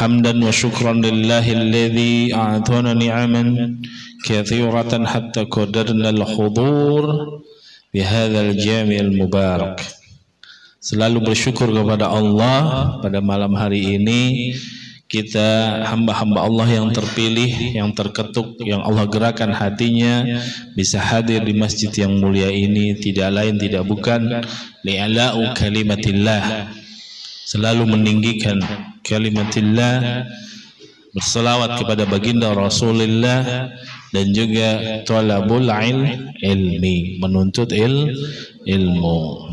حمدا وشكرا لله الذي أعطانا نعما كثيرة حتى قدرنا الحضور بهذا الجامع المبارك. Selalu bersyukur kepada Allah pada malam hari ini kita hamba-hamba Allah yang terpilih, yang terketuk, yang Allah gerakan hatinya bisa hadir di masjid yang mulia ini, tidak lain tidak bukan li'ala'u kalimatillah, selalu meninggikan kalimatillah, berselawat kepada baginda Rasulullah, dan juga talabul ilmi, menuntut ilmu.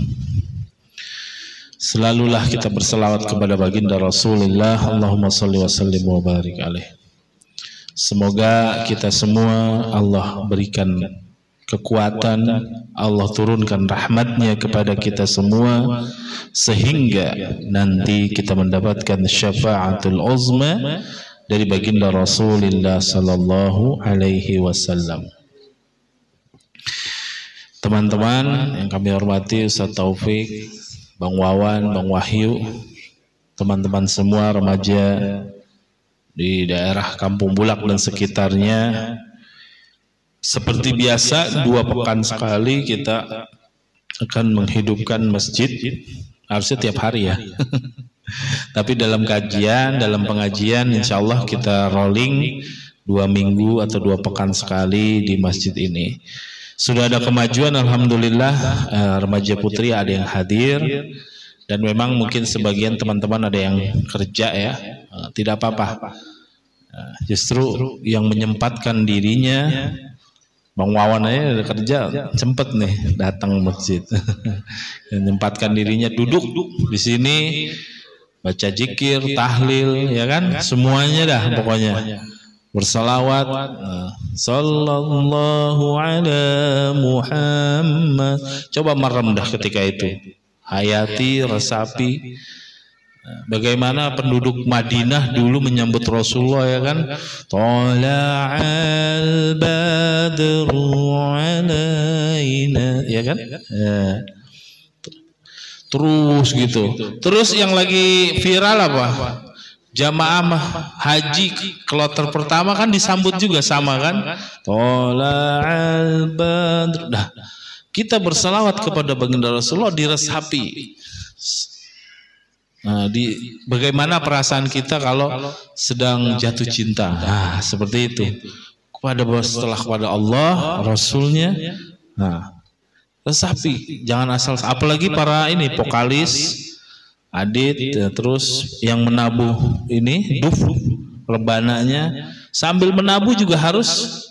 Selalulah kita berselawat kepada baginda Rasulullah. Allahumma salli wa sallim wa barik alaih. Semoga kita semua Allah berikan kekuatan, Allah turunkan rahmatnya kepada kita semua, sehingga nanti kita mendapatkan syafaatul uzma dari baginda Rasulullah sallallahu alaihi wasallam. Teman-teman yang kami hormati, Ustaz Taufik, Bang Wawan, Bang Wahyu, teman-teman semua remaja di daerah Kampung Bulak dan sekitarnya, seperti biasa 2 pekan sekali kita akan menghidupkan masjid, harusnya tiap hari ya. Tapi dalam kajian, dalam pengajian, insya Allah kita rolling 2 minggu atau 2 pekan sekali di masjid ini. Sudah ada kemajuan, alhamdulillah. Remaja putri ada yang hadir, dan memang mungkin sebagian teman-teman ada yang kerja ya, tidak apa-apa. Justru yang menyempatkan dirinya, Bang Wawan aja ada kerja, sempet nih datang masjid. Menyempatkan dirinya duduk di sini, baca zikir, tahlil, ya kan, semuanya dah pokoknya. Bersalawat, sallallahu ala Muhammad. Coba merem dah ketika itu, hayati, resapi bagaimana penduduk Madinah dulu menyambut Rasulullah, ya kan, tala'al badru alaina, ya kan, terus gitu. Terus yang lagi viral apa? Jamaah haji kloter pertama kan disambut juga sama kan, tala'al badr. Nah, kita berselawat kepada baginda Rasulullah diresapi. Nah, bagaimana perasaan kita kalau sedang jatuh cinta? Nah, seperti itu. Setelah kepada Allah, Rasulnya, nah, resapi. Jangan asal, apalagi para ini vokalis, adit, terus yang menabuh ini duf rebananya, sambil menabuh juga harus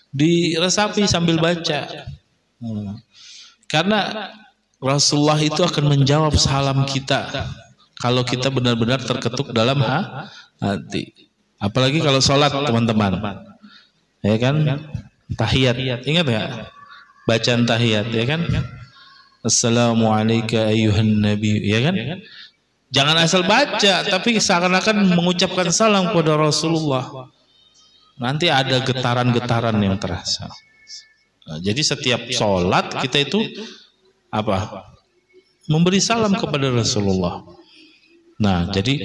diresapi sambil baca. Karena Rasulullah itu akan menjawab salam kita kalau kita benar-benar terketuk dalam hati. Apalagi kalau sholat, teman-teman, ya kan, tahiyat, ingat nggak bacaan tahiyat, ya kan, assalamualaikum ayyuhan nabi, ya kan. Jangan asal baca, tapi seakan-akan mengucapkan salam kepada Rasulullah. Nanti ada getaran-getaran yang terasa. Nah, jadi setiap sholat kita itu apa? Memberi salam kepada Rasulullah. Nah, jadi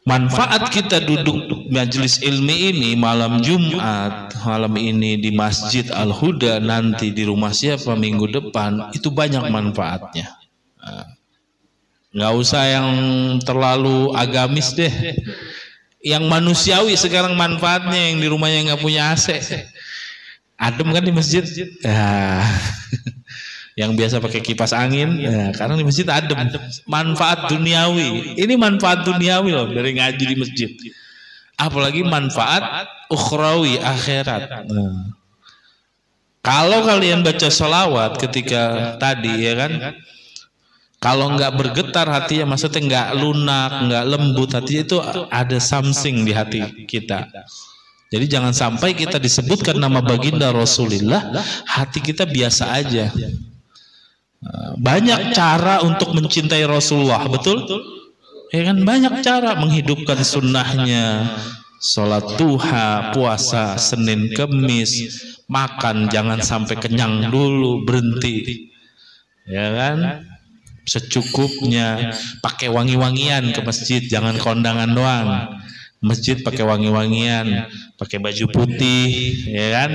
manfaat kita duduk majelis ilmi ini malam Jumat, malam ini di Masjid Al-Huda, nanti di rumah siapa minggu depan, itu banyak manfaatnya. Nah, nggak usah yang terlalu agamis deh, yang manusiawi sekarang manfaatnya, yang di rumahnya nggak punya AC, adem kan di masjid, yang biasa pakai kipas angin, karena di masjid adem. Manfaat duniawi, ini manfaat duniawi loh dari ngaji di masjid, apalagi manfaat ukhrawi, akhirat. Kalau kalian baca sholawat ketika tadi, ya kan, kalau nggak bergetar hatinya, maksudnya nggak lunak, nggak lembut hatinya, itu ada something di hati kita. Jadi jangan sampai kita disebutkan nama baginda Rasulullah, hati kita biasa aja. Banyak cara untuk mencintai Rasulullah, betul? Ya kan, banyak cara menghidupkan sunnahnya, sholat duha, puasa Senin Kemis, makan jangan sampai kenyang dulu, berhenti, ya kan, secukupnya, pakai wangi-wangian ke masjid, jangan kondangan doang. Masjid pakai wangi-wangian, pakai baju putih, ya kan?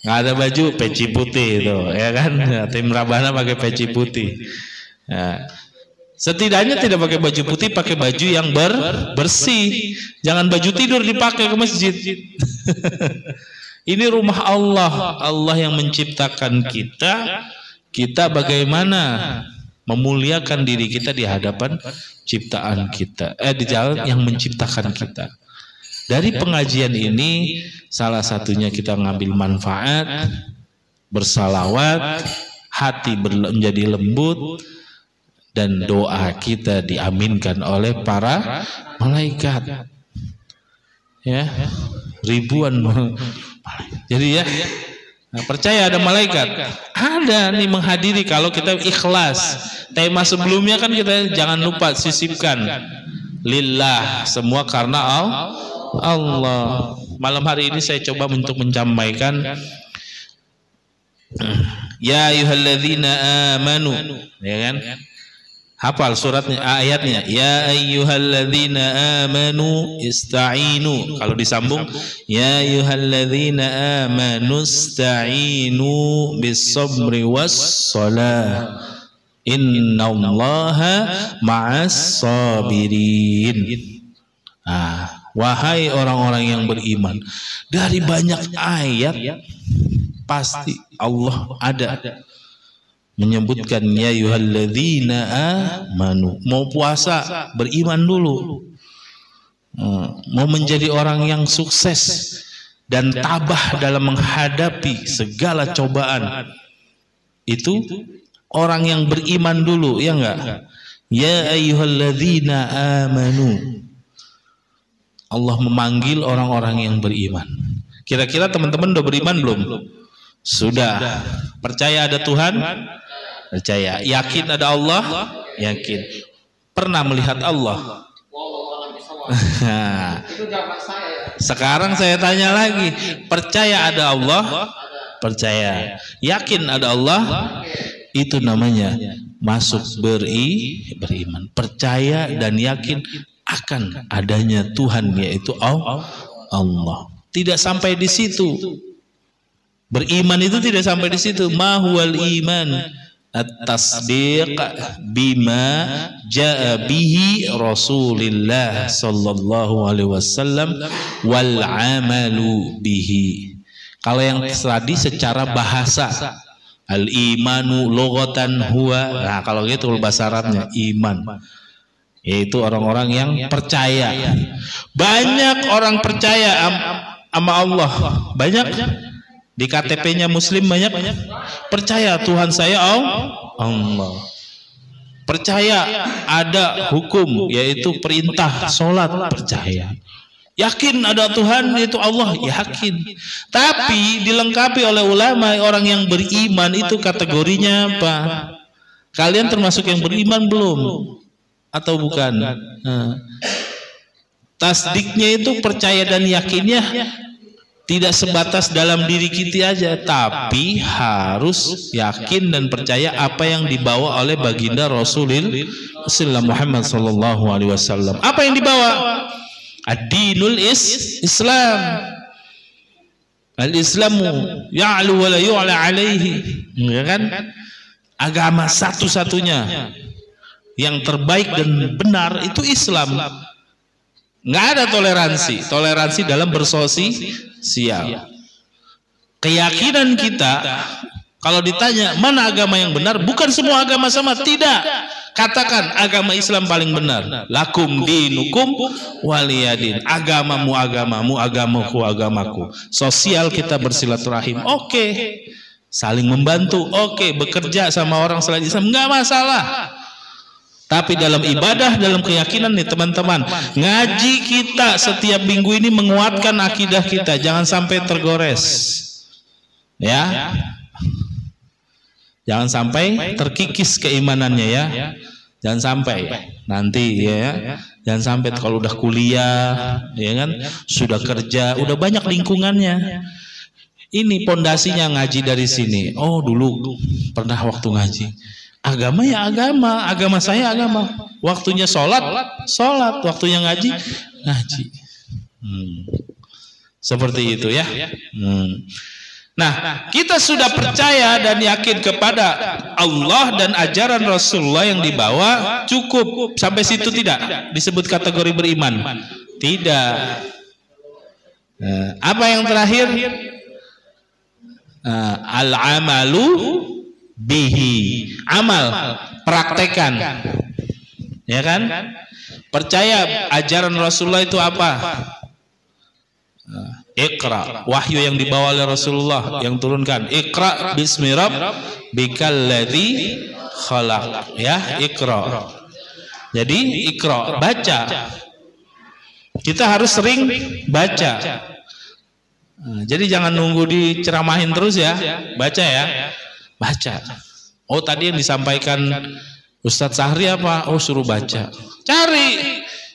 Nggak ada baju, peci putih itu, ya kan? Tim Rabana pakai peci putih. Ya. Setidaknya tidak pakai baju putih, pakai baju yang bersih. Jangan baju tidur dipakai ke masjid. Ini rumah Allah, Allah yang menciptakan kita. Kita bagaimana memuliakan diri kita di hadapan ciptaan kita, di jalan yang menciptakan kita. Dari pengajian ini salah satunya kita ngambil manfaat, bersalawat, hati menjadi lembut, dan doa kita diaminkan oleh para malaikat. Ya, ribuan. Jadi ya, percaya ada malaikat, ada nih menghadiri kalau kita ikhlas. Tema sebelumnya kan kita jangan lupa sisipkan lillah, semua karena Allah. Malam hari ini saya coba untuk menyampaikan ya ayyuhalladzina amanu, ya kan? Hafal suratnya, ayatnya. Ya ayyuhalladzina amanu ista'inu. Kalau disambung, ya ayyuhalladzina amanu ista'inu bis-sabri was-shalah. Innallaha ma'as sabirin. Wahai orang-orang yang beriman, dari banyak ayat pasti Allah ada menyebutkan ya ayyuhalladzina amanu. Mau puasa, beriman dulu. Mau menjadi orang yang sukses dan tabah dalam menghadapi segala cobaan, itu orang yang beriman dulu, ya enggak? Ya ayyuhalladzina amanu. Allah memanggil orang-orang yang beriman. Kira-kira teman-teman udah beriman belum? Sudah. Percaya ada Tuhan? Percaya. Yakin ada Allah? Yakin. Pernah melihat Allah? Sekarang saya tanya lagi, percaya ada Allah? Percaya. Yakin ada Allah? Itu namanya masuk beriman. Percaya dan yakin akan adanya Tuhan, yaitu Allah. Tidak sampai di situ. Beriman itu tidak sampai di situ. Ma huwal iman? At-tasdiq bima ja'a bihi Rasulullah sallallahu alaihi wasallam wal amalu bihi. Kalau yang tadi secara bahasa, al-imanu lughatan huwa. Nah, kalau gitu bahasa Arabnya iman, yaitu orang-orang yang percaya. Banyak orang percaya sama Allah. Banyak di KTP-nya Muslim, banyak percaya Tuhan saya Allah. Percaya ada hukum, yaitu perintah sholat, percaya. Yakin ada Tuhan, yaitu Allah, yakin. Tapi dilengkapi oleh ulama, orang yang beriman itu kategorinya apa? Kalian termasuk yang beriman belum? Atau bukan? Tasdiknya itu percaya dan yakinnya tidak sebatas dalam diri kita aja, tapi harus yakin dan percaya apa yang dibawa oleh baginda Rasulullah Muhammad sallallahu alaihi wasallam. Apa yang dibawa? Ad-dinul Islam. Al-Islamu ya'lu wa la yu'la alaihi. Ya kan? Agama satu-satunya yang terbaik dan benar itu Islam. Nggak ada toleransi. Toleransi dalam bersosial. Keyakinan kita, kalau ditanya mana agama yang benar, bukan semua agama sama, tidak. Katakan agama Islam paling benar. Lakum dinukum waliyadin. Agamamu agamamu, agamaku agamaku. Sosial kita bersilaturahim. Oke. Saling membantu. Oke. Bekerja sama orang selain Islam, nggak masalah. Tapi dalam ibadah, dalam keyakinan nih teman-teman, ngaji kita setiap minggu ini menguatkan akidah kita. Jangan sampai tergores. Ya. Jangan sampai terkikis keimanannya ya. Jangan sampai nanti ya. Jangan sampai kalau udah kuliah, ya kan, sudah kerja, udah banyak lingkungannya. Ini pondasinya ngaji dari sini. Oh, dulu pernah waktu ngaji. Agama ya agama, agama saya agama. Waktunya sholat, sholat. Waktunya ngaji, ngaji. Seperti itu ya. Nah, kita sudah percaya dan yakin kepada Allah dan ajaran Rasulullah yang dibawa, cukup sampai situ tidak disebut kategori beriman? Tidak. Apa yang terakhir? Al-amalu bihi. Amal, praktekan. Ya kan? Percaya ajaran Rasulullah itu apa? Iqra, wahyu yang dibawa oleh Rasulullah yang turunkan. Iqra bismi rabbikal ladzi khalaq. Ya, Iqra. Jadi Iqra, baca. Kita harus sering baca. Jadi jangan nunggu diceramahin terus ya. Baca ya. Baca. Oh, tadi yang disampaikan Ustadz Sahri apa? Oh, suruh baca. Cari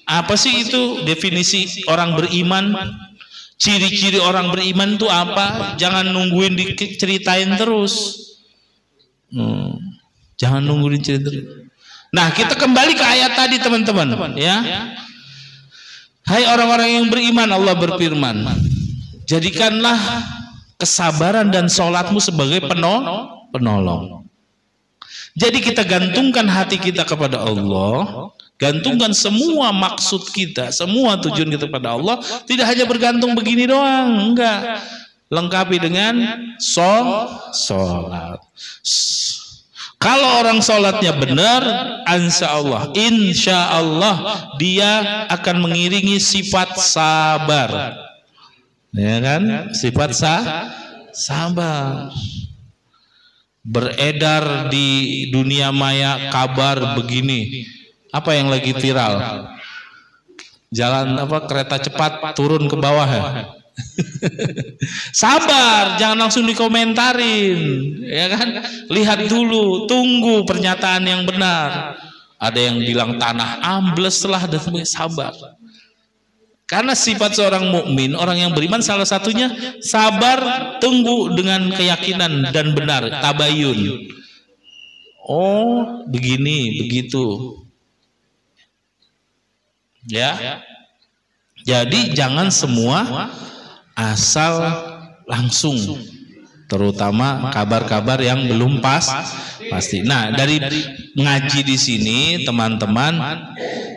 apa sih itu definisi orang beriman? Ciri-ciri orang beriman itu apa? Jangan nungguin diceritain terus. Jangan nungguin diceritain. Nah, kita kembali ke ayat tadi teman-teman, ya. Hai orang-orang yang beriman, Allah berfirman, jadikanlah kesabaran dan sholatmu sebagai penolong. Jadi kita gantungkan hati kita kepada Allah, gantungkan semua maksud kita, semua tujuan kita kepada Allah. Tidak hanya bergantung begini doang, enggak. Lengkapi dengan sholat. Kalau orang sholatnya benar, insya Allah dia akan mengiringi sifat sabar, ya kan? Sifat sabar. Beredar di dunia maya kabar begini, apa yang lagi viral? Jalan kereta cepat turun ke bawah ya? Sabar, jangan langsung dikomentarin, ya kan? Lihat dulu, tunggu pernyataan yang benar. Ada yang bilang tanah ambles lah dan sabar. Karena sifat seorang mukmin, orang yang beriman salah satunya sabar, tunggu dengan keyakinan dan benar, tabayun. Oh, begini, begitu. Ya. Jadi jangan semua asal langsung, terutama kabar-kabar yang belum pasti. Nah, dari ngaji di sini teman-teman,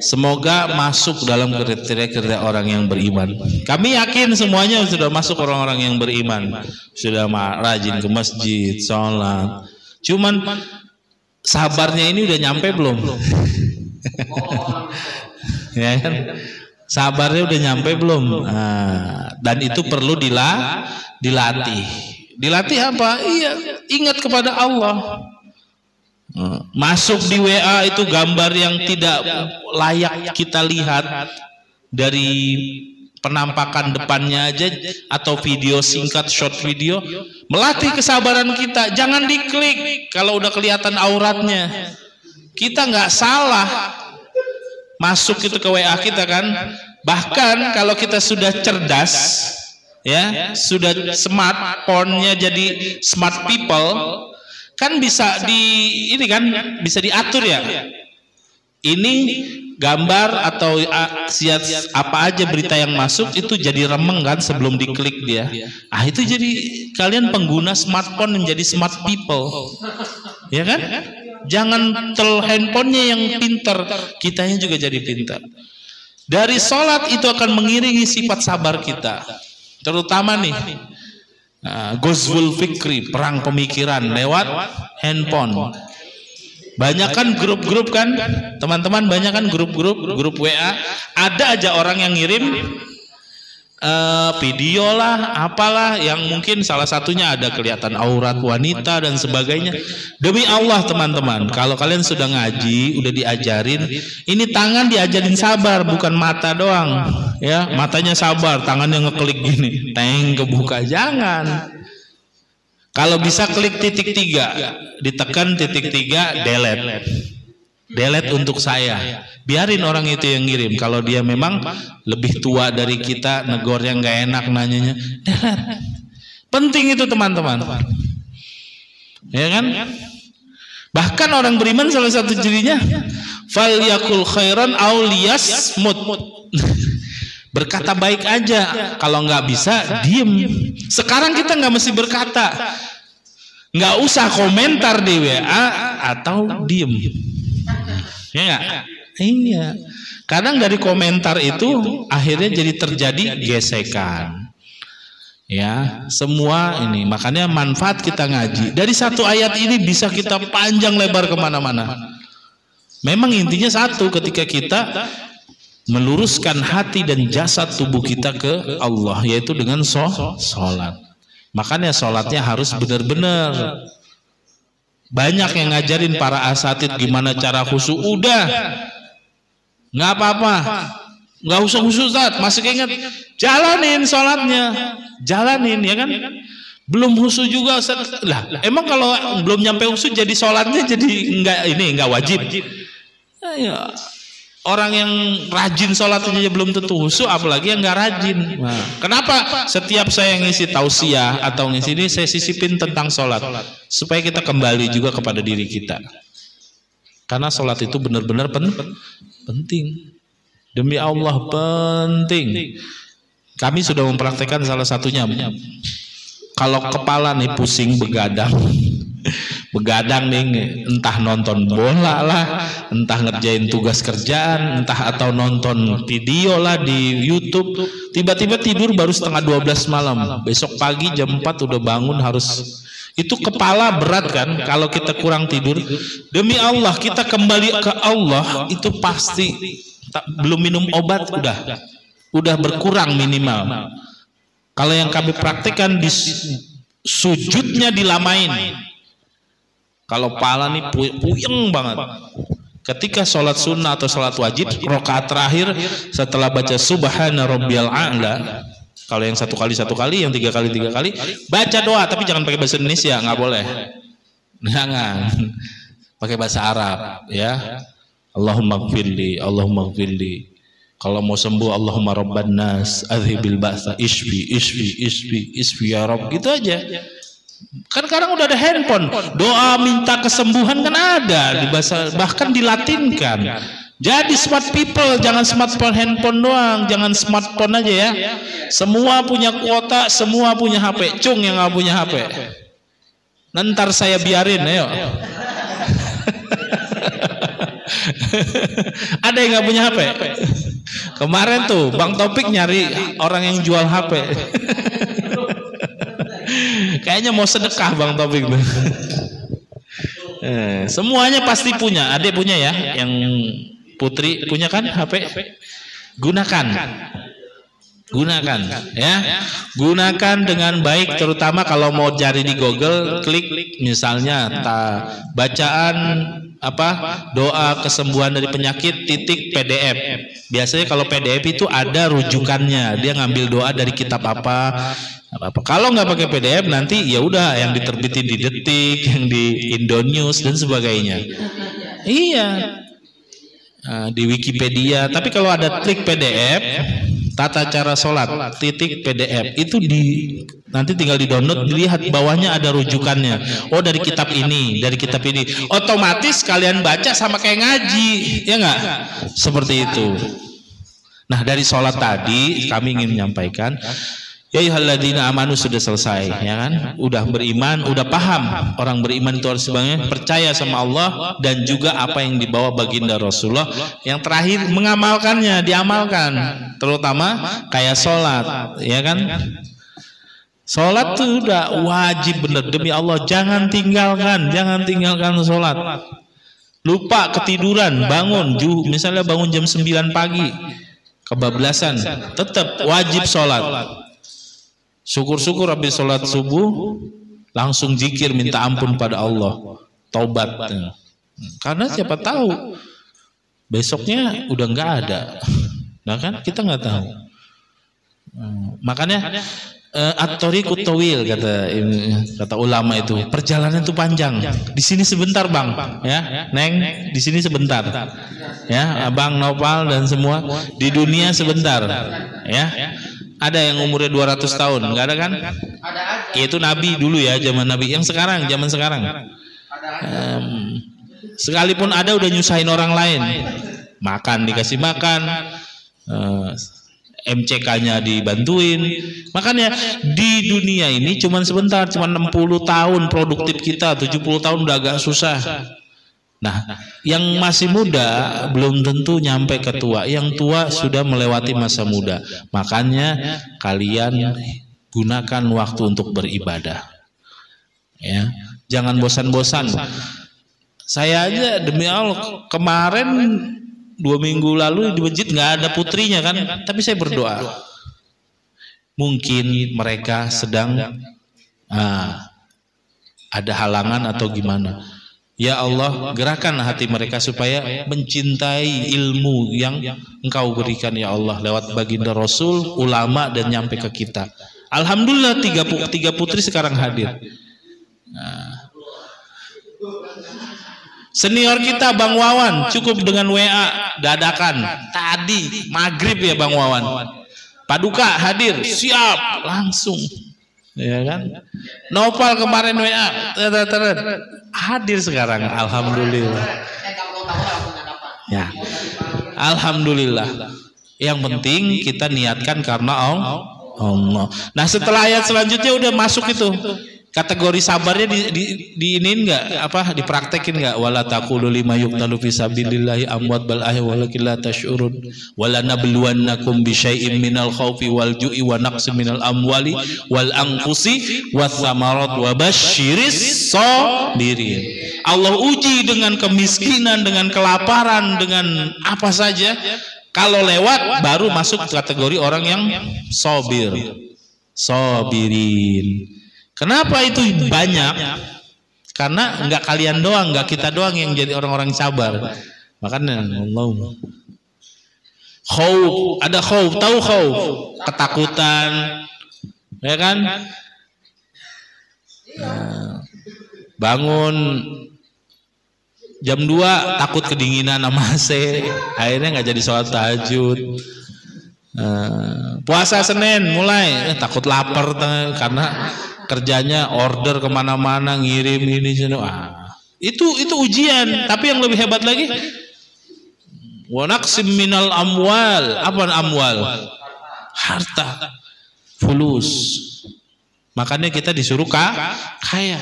semoga masuk dalam kriteria orang yang beriman. Kami yakin semuanya sudah masuk orang-orang yang beriman, sudah rajin ke masjid, sholat. Cuman sabarnya ini udah nyampe belum? Ya kan? Sabarnya udah nyampe belum? Dan itu perlu dilatih. Dilatih apa? Iya, ingat kepada Allah. Masuk di WA itu gambar yang tidak layak kita lihat, dari penampakan depannya aja, atau video singkat, short video. Melatih kesabaran kita. Jangan diklik kalau udah kelihatan auratnya. Kita nggak salah masuk itu ke WA kita kan. Bahkan kalau kita sudah cerdas, ya, sudah smartphone-nya jadi smart people, kan bisa bisa diatur ya. Ini gambar atau apa aja berita yang masuk itu jadi remeng kan sebelum diklik dia. Itu jadi kalian pengguna smartphone menjadi smart people, ya kan? Jangan handphonenya yang pintar, kitanya juga jadi pintar. Dari sholat itu akan mengiringi sifat sabar kita, terutama nih Ghazwul Fikri, perang pemikiran lewat handphone. Banyak kan grup-grup kan teman-teman, banyak kan grup WA, ada aja orang yang ngirim video lah, apalah, yang mungkin salah satunya ada kelihatan aurat wanita dan sebagainya. Demi Allah teman-teman, kalau kalian sudah ngaji, udah diajarin, ini tangan diajarin sabar, bukan mata doang, ya. Matanya sabar, tangannya ngeklik gini, teng kebuka. Jangan. Kalau bisa klik titik 3, ditekan titik 3, delete untuk saya. Biarin orang itu yang ngirim. Kalau dia memang lebih tua dari kita, negor yang nggak enak nanyanya, delete. Penting itu teman-teman, ya kan? Bahkan orang beriman salah satu cirinya, falyakul khairan aw liyasmut. Berkata baik aja. Kalau nggak bisa, diem. Sekarang kita nggak mesti berkata, nggak usah komentar di WA atau diem. Ya nggak? Iya. Kadang dari komentar itu akhirnya jadi terjadi gesekan. Ya, semua ini. Makanya manfaat kita ngaji. Dari satu ayat ini bisa kita panjang lebar kemana-mana. Memang intinya satu, ketika kita meluruskan hati dan jasad tubuh kita ke Allah, yaitu dengan sholat. Makanya sholatnya harus benar-benar. Banyak yang ngajarin para asatid gimana cara khusyuk. Udah, nggak apa-apa, nggak usah khusyuk, Ustaz. Masih ingat, jalanin sholatnya, jalanin, ya kan? Belum khusyuk juga, Ustaz. Lah, emang kalau belum nyampe khusyuk jadi sholatnya jadi nggak wajib. Ya, orang yang rajin sholat aja belum tentu khusyuk, apalagi yang nggak rajin. Nah, kenapa setiap saya ngisi tausiah atau ngisi ini saya sisipin tentang sholat, supaya kita kembali juga kepada diri kita. Karena sholat itu benar-benar penting. Demi Allah penting. Kami sudah mempraktekkan salah satunya. Kalau kepala nih pusing begadang nih, entah nonton bola lah, entah ngerjain tugas kerjaan, entah atau nonton video lah di YouTube, tiba-tiba tidur baru setengah 12 malam, besok pagi jam 4 udah bangun harus. Itu kepala berat kan kalau kita kurang tidur. Demi Allah kita kembali ke Allah itu pasti belum minum obat udah berkurang minimal. Kalau yang kami praktekkan di sujudnya dilamain. Kalau pala nih puyeng banget. Ketika sholat sunnah atau sholat wajib, rakaat terakhir setelah baca Subhana Rabbiyal A'la, kalau yang satu kali, yang tiga kali, baca doa, tapi jangan pakai bahasa Indonesia, nggak boleh. Jangan. Pakai bahasa Arab, ya. Allahumma gfirli, Allahumma gfirli. Kalau mau sembuh, Allahumma Rabban nas, adhibil ba'sa, isfi ya Rabb, gitu aja. Kan sekarang udah ada handphone, doa minta kesembuhan kan ada di bahasa, bahkan dilatinkan. Jadi smart people, jangan smartphone handphone doang, jangan smartphone aja ya. Semua punya kuota, semua punya HP. Cung yang nggak punya HP, ntar saya biarin, ayo. Ada yang nggak punya HP? Kemarin tuh Bang Topik nyari orang yang jual HP. Kayaknya mau sedekah Bang Topik. Semuanya pasti punya. Adek punya ya, yang Putri punya kan HP? Gunakan ya. Gunakan dengan baik, terutama kalau mau cari di Google, klik misalnya bacaan doa kesembuhan dari penyakit .pdf. Biasanya kalau PDF itu ada rujukannya, dia ngambil doa dari kitab apa. Kalau nggak pakai PDF nanti ya udah yang diterbitin di Detik, yang di Indonews dan sebagainya. Iya, di Wikipedia. Tapi kalau ada klik PDF, tata cara sholat .pdf itu nanti tinggal di download, dilihat bawahnya ada rujukannya. Oh dari kitab ini, dari kitab ini. Otomatis kalian baca sama kayak ngaji, ya nggak? Seperti itu. Nah dari sholat tadi kami ingin menyampaikan. Ya ayyuhalladzina amanu sudah selesai, ya kan? Udah beriman, udah paham. Orang beriman itu harus percaya sama Allah dan juga apa yang dibawa baginda Rasulullah. Yang terakhir mengamalkannya, diamalkan. Terutama kayak sholat, ya kan? Sholat itu udah wajib bener, demi Allah jangan tinggalkan sholat. Lupa ketiduran, bangun, misalnya bangun jam 9 pagi, kebablasan, tetap wajib sholat. Syukur-syukur habis sholat subuh langsung zikir minta ampun pada Allah, taubat. Karena siapa tahu besoknya udah nggak ada. Nah kan kita nggak tahu. Makanya at-thariqut tawil kata ulama itu, perjalanan itu panjang. Di sini sebentar Bang, ya Neng, di sini sebentar. Ya, Abang Nopal dan semua di dunia sebentar. Ya. Ada yang umurnya 200 tahun, nggak ada kan? Itu Nabi dulu ya, zaman Nabi. Yang sekarang, zaman sekarang. Sekalipun ada udah nyusahin orang lain. Makan dikasih makan. MCK-nya dibantuin. Makanya di dunia ini cuman sebentar, cuman 60 tahun produktif kita, 70 tahun udah agak susah. Nah, yang masih muda belum tentu nyampe ke tua. Yang tua sudah melewati masa muda. Makanya kalian gunakan waktu untuk beribadah. Ya, jangan bosan-bosan. Saya aja demi Allah kemarin 2 minggu lalu di masjid nggak ada putrinya kan, tapi saya berdoa. Mungkin mereka sedang ada halangan atau gimana. Ya Allah, gerakan hati mereka supaya mencintai ilmu yang Engkau berikan ya Allah lewat baginda Rasul, ulama dan nyampe ke kita. Alhamdulillah tiga putri sekarang hadir. Senior kita Bang Wawan cukup dengan WA dadakan tadi maghrib ya Bang Wawan. Paduka hadir siap langsung. Ya kan? Nopal kemarin WA hadir sekarang, alhamdulillah. Ya, alhamdulillah. Yang penting kita niatkan karena Allah. Nah setelah ayat selanjutnya udah masuk itu kategori sabarnya diinin nggak apa dipraktekin nggak? Wala taqulu lima yuqtalu fi sabilillahi amwat bal ahya walakin la tash'urun wala nabluwannakum bi syai'in minal khaufi wal ju'i wa naqsin minal amwali wal anfusi was samarat wa basyiris sabirin. Allah uji dengan kemiskinan, dengan kelaparan, dengan apa saja. Kalau lewat baru masuk kategori orang yang sabir, sabirin. Kenapa itu banyak? Karena enggak kalian doang, enggak kita doang yang jadi orang-orang sabar. Makanya Allah. Khauf, ada khauf, tahu khauf? Ketakutan. Ya kan? Bangun jam 2 takut kedinginan sama AC. Akhirnya enggak jadi sholat tahajud. Puasa Senin mulai takut lapar karena kerjanya order kemana-mana ngirim ini sini. Itu ujian. Tapi yang lebih hebat lagi wa naqsim minal amwal. Apa amwal? Harta, fulus. Makanya kita disuruh kaya.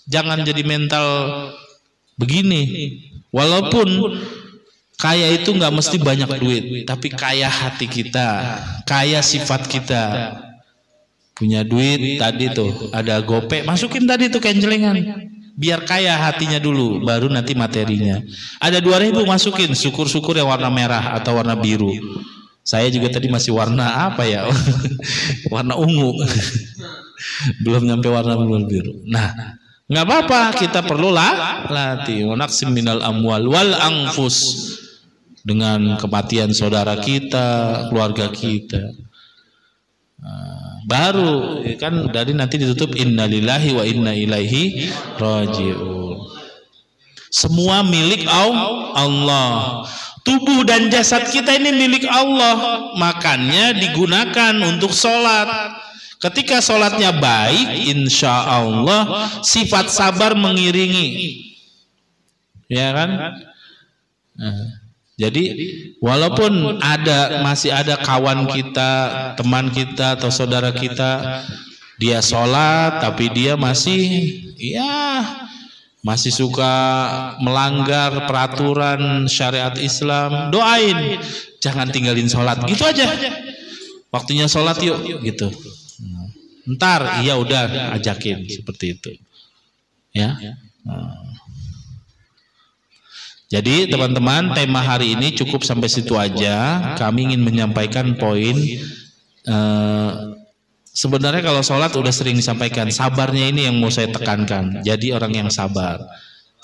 Jangan jadi mental begini. Walaupun kaya itu nggak mesti banyak duit, tapi kaya hati kita, kaya sifat kita. Punya duit tadi tuh ada gope, masukin tadi tuh kencelengan, biar kaya hatinya dulu, baru nanti materinya. Ada 2.000 masukin, syukur-syukur yang warna merah atau warna biru. Saya juga tadi masih warna apa ya, warna ungu, belum nyampe warna biru. Nah, nggak apa-apa, kita perlu latih. Naqsim minal amwal wal anfus, dengan kematian saudara kita, keluarga kita. Baru kan dari nanti ditutup innalillahi wa inna ilaihi raji'un. Semua milik Allah. Tubuh dan jasad kita ini milik Allah. Makanya digunakan untuk sholat. Ketika sholatnya baik, insya Allah sifat sabar mengiringi. Ya kan? Jadi walaupun masih ada kawan kita, teman kita atau saudara kita, dia sholat tapi dia masih suka melanggar peraturan syariat Islam, doain, jangan tinggalin sholat, gitu aja. Waktunya sholat yuk, gitu. Ntar, iya udah ajakin seperti itu, ya. Jadi teman-teman, tema hari ini cukup sampai situ aja. Kami ingin menyampaikan poin. Sebenarnya kalau sholat udah sering disampaikan, sabarnya ini yang mau saya tekankan. Jadi orang yang sabar.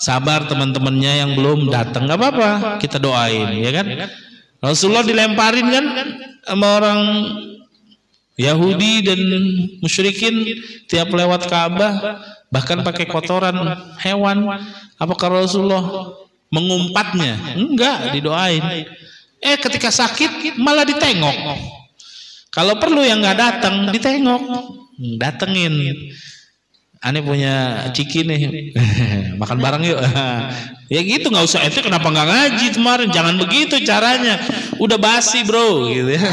Sabar teman-temannya yang belum datang, nggak apa-apa, kita doain, ya kan? Rasulullah dilemparin kan sama orang Yahudi dan musyrikin tiap lewat Ka'bah, bahkan pakai kotoran hewan. Apakah Rasulullah mengumpatnya? Enggak, didoain. Ketika sakit malah ditengok. Kalau perlu yang nggak datang ditengok, datengin. Ane punya ciki nih, makan bareng yuk. Ya gitu, nggak usah itu, kenapa nggak ngaji kemarin? Jangan begitu caranya, udah basi bro gitu ya.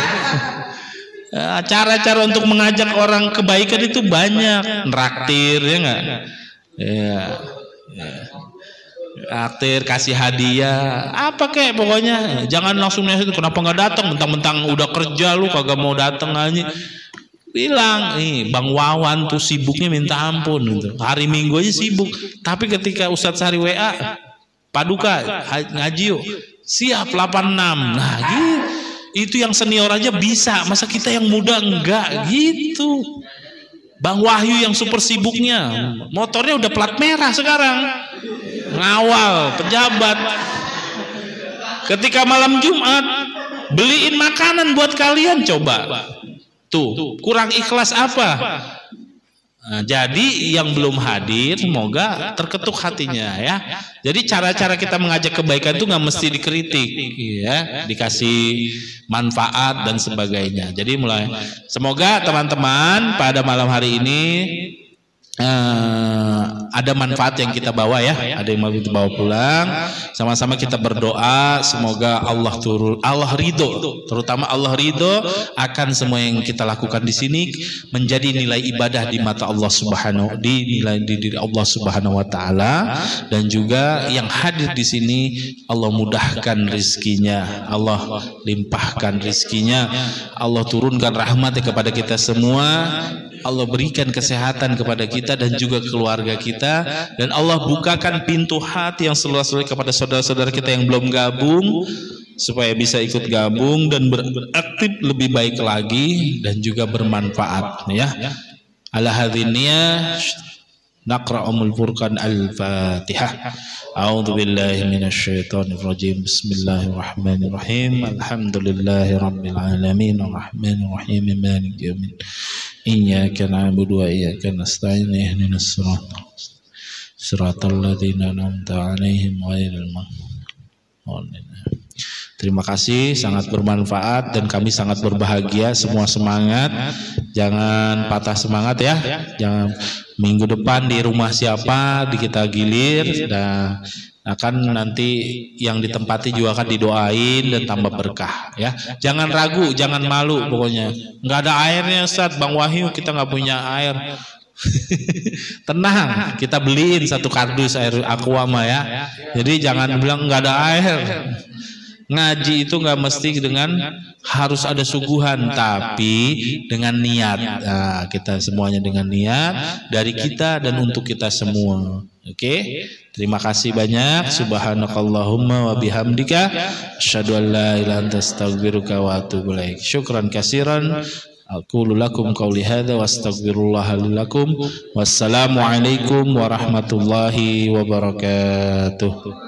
Cara-cara untuk mengajak orang kebaikan itu banyak, nraktir ya nggak? Ya. Aktir, kasih hadiah, apa kek pokoknya, jangan langsung nasihat, kenapa nggak datang? Mentang-mentang udah kerja lu kagak mau datang aja. Bilang, nih Bang Wawan tuh sibuknya minta ampun gitu. Hari Minggu aja sibuk, tapi ketika Ustadz Sari WA, Paduka ngaji yuk, siap 86. Nah gitu, itu yang senior aja bisa, masa kita yang muda enggak gitu. Bang Wahyu yang super sibuknya, motornya udah plat merah sekarang, ngawal pejabat. Ketika malam Jumat beliin makanan buat kalian, coba tuh kurang ikhlas apa? Nah, jadi yang belum hadir semoga terketuk hatinya ya. Jadi cara-cara kita mengajak kebaikan itu nggak mesti dikritik ya, dikasih manfaat dan sebagainya. Jadi mulai semoga teman-teman pada malam hari ini ada manfaat yang kita bawa ya, ada yang mau kita bawa pulang. Sama-sama kita berdoa semoga Allah ridho, terutama Allah ridho akan semua yang kita lakukan di sini menjadi nilai ibadah di mata Allah Subhanahu, dinilai di diri Allah Subhanahu wa taala, dan juga yang hadir di sini Allah mudahkan rizkinya, Allah limpahkan rizkinya, Allah turunkan rahmatnya kepada kita semua, Allah berikan kesehatan kepada kita dan juga keluarga kita, dan Allah bukakan pintu hati yang seluas-luasnya kepada saudara-saudara kita yang belum gabung supaya bisa ikut gabung dan beraktif lebih baik lagi dan juga bermanfaat ya. Ala hadziniyah naqra'ul furqan al-Fatihah. A'udzu billahi minasyaitonir rajim. Bismillahirrahmanirrahim. Alhamdulillahirabbil alamin arrahmanir rahim maliki yaumiddin. Iyyaka na'budu wa iyyaka nasta'in ihdinas siratal ladzina an'amta 'alaihim ghairil maghdubi. Terima kasih, sangat bermanfaat dan kami sangat berbahagia. Semua semangat, jangan patah semangat ya. Jangan minggu depan di rumah siapa di kita gilir, dan akan nanti yang ditempati juga akan didoain dan tambah berkah ya. Jangan ragu, jangan malu, pokoknya nggak ada airnya Ustaz, Bang Wahyu kita nggak punya air. Tenang, kita beliin satu kardus air Aquama ya. Jadi jangan bilang nggak ada air. Ngaji itu nggak mesti dengan harus ada suguhan, tapi dengan niat. Nah, kita semuanya dengan niat dari kita dan untuk kita semua. Oke, terima kasih banyak. Subhanakallahumma wa bihamdika asyhadu an la ilaha illa anta astaghfiruka wa atubu ilaik. Syukran katsiran. Aqulu lakum qauli hadza wa astaghfirullaha lakum. Wassalamu alaikum warahmatullahi wabarakatuh.